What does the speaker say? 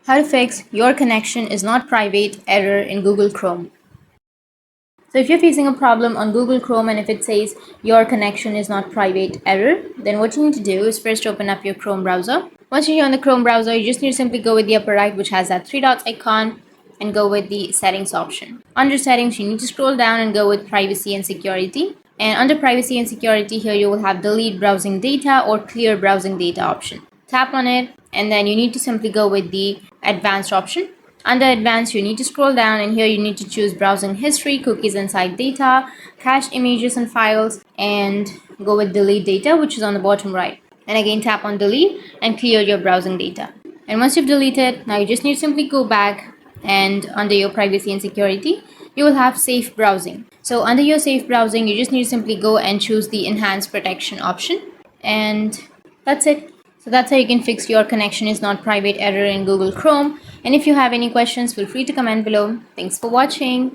How to fix your connection is not private error in Google Chrome. So if you're facing a problem on Google Chrome and if it says your connection is not private error, then what you need to do is first open up your Chrome browser. Once you're here on the Chrome browser, you just need to simply go with the upper right, which has that three dots icon, and go with the settings option. Under settings, you need to scroll down and go with privacy and security. And under privacy and security, here you will have delete browsing data or clear browsing data option. Tap on it, and then you need to simply go with the advanced option. Under advanced, you need to scroll down, and here you need to choose browsing history, cookies and site data, cached images and files, and go with delete data, which is on the bottom right. And again, tap on delete and clear your browsing data. And once you've deleted, now you just need to simply go back, and under your privacy and security, you will have safe browsing. So under your safe browsing, you just need to simply go and choose the enhanced protection option, and that's it. So that's how you can fix your connection is not private error in Google Chrome. And if you have any questions, feel free to comment below. Thanks for watching.